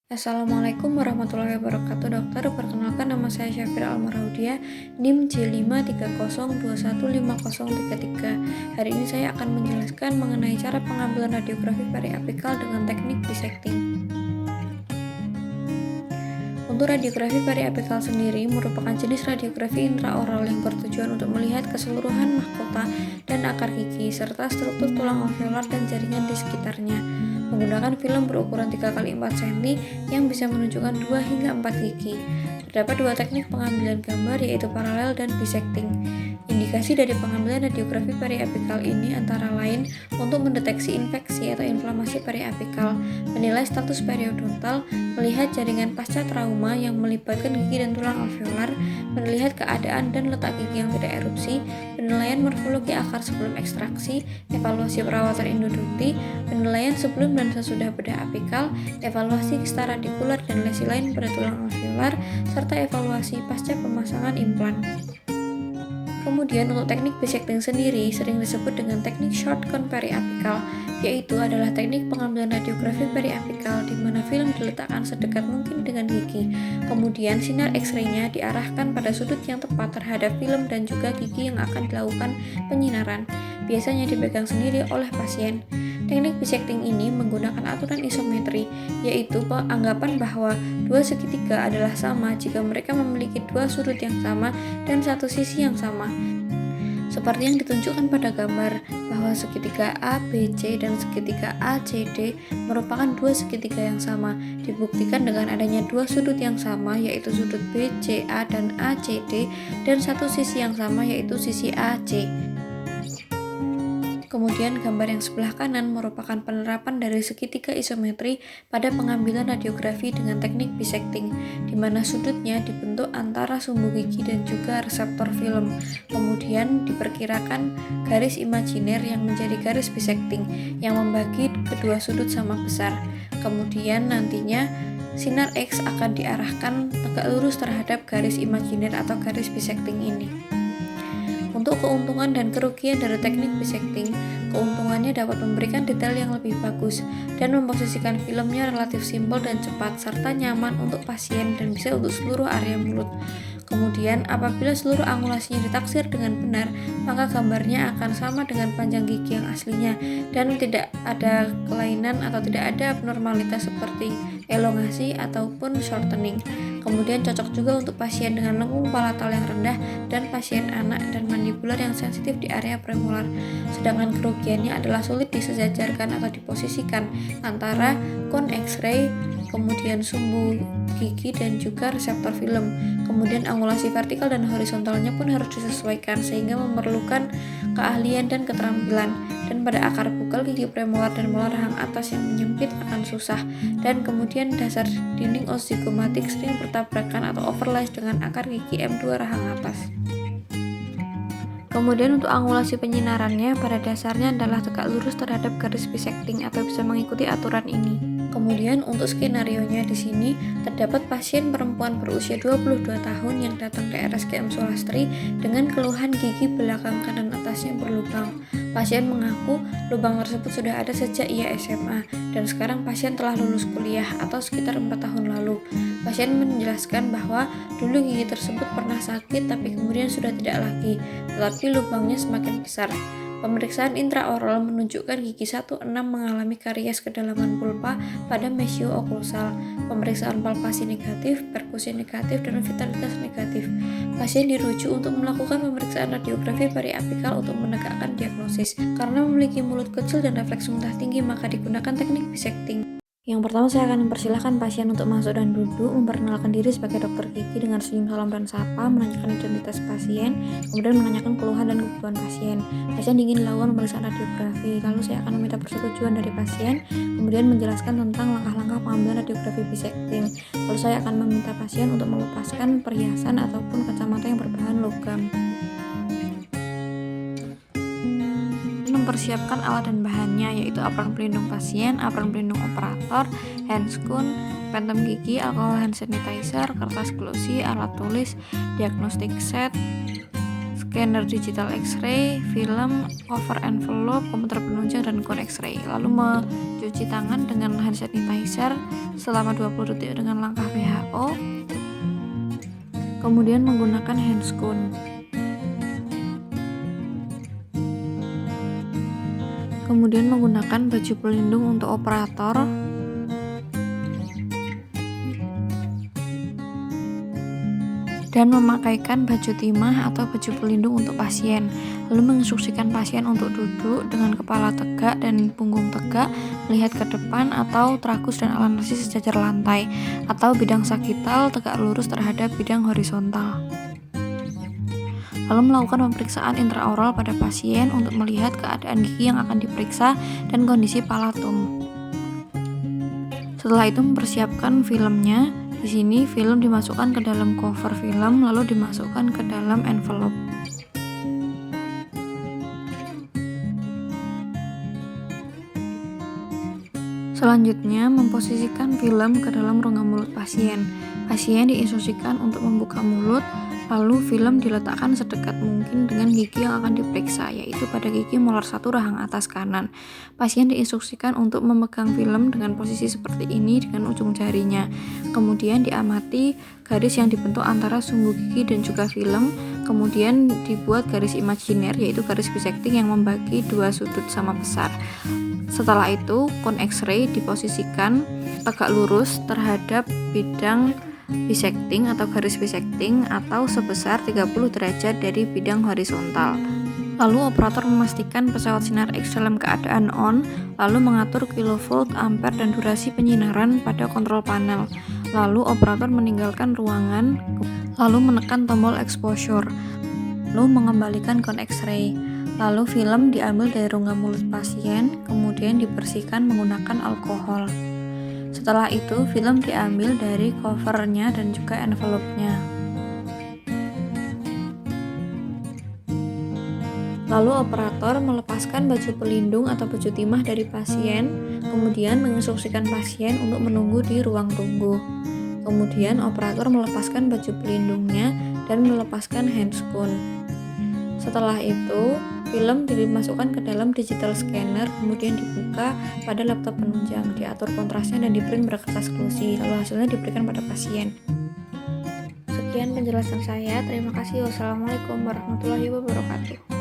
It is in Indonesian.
Assalamualaikum warahmatullahi wabarakatuh dokter, perkenalkan nama saya Syafira Almaraudia, NIM J530215033. Hari ini saya akan menjelaskan mengenai cara pengambilan radiografi periapikal dengan teknik dissecting. Untuk radiografi periapikal sendiri merupakan jenis radiografi intraoral yang bertujuan untuk melihat keseluruhan mahkota dan akar gigi, serta struktur tulang alveolar dan jaringan di sekitarnya. Menggunakan film berukuran 3x4 cm yang bisa menunjukkan 2 hingga 4 gigi. Terdapat dua teknik pengambilan gambar, yaitu paralel dan dissecting. Indikasi dari pengambilan radiografi periapikal ini antara lain untuk mendeteksi infeksi atau inflamasi periapikal, menilai status periodontal, melihat jaringan pasca trauma yang melibatkan gigi dan tulang alveolar, melihat keadaan dan letak gigi yang tidak erupsi, penilaian morfologi akar sebelum ekstraksi, evaluasi perawatan endodonti, penilaian sebelum dan sesudah bedah apikal, evaluasi kista radikular dan lesi lain pada tulang alveolar, serta evaluasi pasca pemasangan implan. Kemudian untuk teknik dissecting sendiri sering disebut dengan teknik shotgun periapikal, yaitu adalah teknik pengambilan radiografi periapikal di mana film diletakkan sedekat mungkin dengan gigi. Kemudian sinar X-ray-nya diarahkan pada sudut yang tepat terhadap film dan juga gigi yang akan dilakukan penyinaran. Biasanya dipegang sendiri oleh pasien. Teknik dissecting ini menggunakan aturan isometri, yaitu anggapan bahwa dua segitiga adalah sama jika mereka memiliki dua sudut yang sama dan satu sisi yang sama. Seperti yang ditunjukkan pada gambar, bahwa segitiga ABC dan segitiga ACD merupakan dua segitiga yang sama, dibuktikan dengan adanya dua sudut yang sama, yaitu sudut BCA dan ACD, dan satu sisi yang sama, yaitu sisi AC. Kemudian gambar yang sebelah kanan merupakan penerapan dari segitiga isometri pada pengambilan radiografi dengan teknik dissecting, di mana sudutnya dibentuk antara sumbu gigi dan juga reseptor film. Kemudian diperkirakan garis imajiner yang menjadi garis dissecting yang membagi kedua sudut sama besar. Kemudian nantinya sinar X akan diarahkan tegak lurus terhadap garis imajiner atau garis dissecting ini. Untuk keuntungan dan kerugian dari teknik dissecting, keuntungannya dapat memberikan detail yang lebih bagus dan memposisikan filmnya relatif simpel dan cepat serta nyaman untuk pasien dan bisa untuk seluruh area mulut. Kemudian, apabila seluruh angulasinya ditaksir dengan benar, maka gambarnya akan sama dengan panjang gigi yang aslinya dan tidak ada kelainan atau tidak ada abnormalitas seperti elongasi ataupun shortening. Kemudian cocok juga untuk pasien dengan lengkung palatal yang rendah dan pasien anak dan mandibular yang sensitif di area premolar. Sedangkan kerugiannya adalah sulit disejajarkan atau diposisikan antara cone X-ray, kemudian sumbu gigi dan juga reseptor film. Kemudian angulasi vertikal dan horizontalnya pun harus disesuaikan sehingga memerlukan keahlian dan keterampilan. Dan pada akar buccal, gigi premolar dan molar rahang atas yang menyempit akan susah. Dan kemudian dasar dinding ozigomatik sering bertabrakan atau overlays dengan akar gigi M2 rahang atas. Kemudian untuk angulasi penyinarannya pada dasarnya adalah tegak lurus terhadap garis dissecting atau bisa mengikuti aturan ini. Kemudian untuk skenarionya di sini terdapat pasien perempuan berusia 22 tahun yang datang ke RSKM Sulastri dengan keluhan gigi belakang kanan atasnya berlubang. Pasien mengaku lubang tersebut sudah ada sejak ia SMA dan sekarang pasien telah lulus kuliah atau sekitar 4 tahun lalu. Pasien menjelaskan bahwa dulu gigi tersebut pernah sakit tapi kemudian sudah tidak lagi, tetapi lubangnya semakin besar. Pemeriksaan intraoral menunjukkan gigi 16 mengalami karies kedalaman pulpa pada mesio okklusal. Pemeriksaan palpasi negatif, perkusi negatif, dan vitalitas negatif. Pasien dirujuk untuk melakukan pemeriksaan radiografi periapikal untuk menegakkan diagnosis. Karena memiliki mulut kecil dan refleks muntah tinggi, maka digunakan teknik dissecting. Yang pertama, saya akan mempersilahkan pasien untuk masuk dan duduk, memperkenalkan diri sebagai dokter gigi dengan senyum salam dan sapa, menanyakan identitas pasien, kemudian menanyakan keluhan dan kebutuhan pasien. Pasien ingin dilakukan pemeriksaan radiografi, lalu saya akan meminta persetujuan dari pasien, kemudian menjelaskan tentang langkah-langkah pengambilan radiografi dissecting. Lalu saya akan meminta pasien untuk melepaskan perhiasan ataupun kacamata yang berbahan logam. Mempersiapkan alat dan bahannya, yaitu apron pelindung pasien, apron pelindung operator, handscoon, pentem gigi, alkohol hand sanitizer, kertas glossy, alat tulis, diagnostik set, scanner digital X-ray, film, cover envelope, komputer penunjang, dan cone X-ray. Lalu mencuci tangan dengan hand sanitizer selama 20 detik dengan langkah WHO. Kemudian menggunakan handscoon. Kemudian menggunakan baju pelindung untuk operator. Dan memakaikan baju timah atau baju pelindung untuk pasien. Lalu menginstruksikan pasien untuk duduk dengan kepala tegak dan punggung tegak, melihat ke depan atau tragus dan alat nasi sejajar lantai, atau bidang sagital tegak lurus terhadap bidang horizontal. Lalu melakukan pemeriksaan intraoral pada pasien untuk melihat keadaan gigi yang akan diperiksa dan kondisi palatum. Setelah itu mempersiapkan filmnya. Di sini film dimasukkan ke dalam cover film lalu dimasukkan ke dalam envelope. Selanjutnya, memposisikan film ke dalam rongga mulut pasien. Pasien diinstruksikan untuk membuka mulut, lalu film diletakkan sedekat mungkin dengan gigi yang akan diperiksa, yaitu pada gigi molar 1 rahang atas kanan. Pasien diinstruksikan untuk memegang film dengan posisi seperti ini dengan ujung jarinya. Kemudian diamati garis yang dibentuk antara sumbu gigi dan juga film. Kemudian dibuat garis imajiner, yaitu garis bisecting yang membagi dua sudut sama besar. Setelah itu, cone X-ray diposisikan tegak lurus terhadap bidang bisecting atau garis bisecting atau sebesar 30 derajat dari bidang horizontal. Lalu operator memastikan pesawat sinar X dalam keadaan on, lalu mengatur kilovolt, ampere, dan durasi penyinaran pada kontrol panel. Lalu operator meninggalkan ruangan, lalu menekan tombol exposure, lalu mengembalikan cone X-ray. Lalu film diambil dari rongga mulut pasien, kemudian dibersihkan menggunakan alkohol. Setelah itu, film diambil dari covernya dan juga envelope-nya. Lalu operator melepaskan baju pelindung atau baju timah dari pasien, kemudian menginstruksikan pasien untuk menunggu di ruang tunggu. Kemudian operator melepaskan baju pelindungnya dan melepaskan handscoon. Setelah itu, film dimasukkan ke dalam digital scanner, kemudian dibuka pada laptop penunjang, diatur kontrasnya dan diprint berkertas glossy, lalu hasilnya diberikan pada pasien. Sekian penjelasan saya, terima kasih. Wassalamualaikum warahmatullahi wabarakatuh.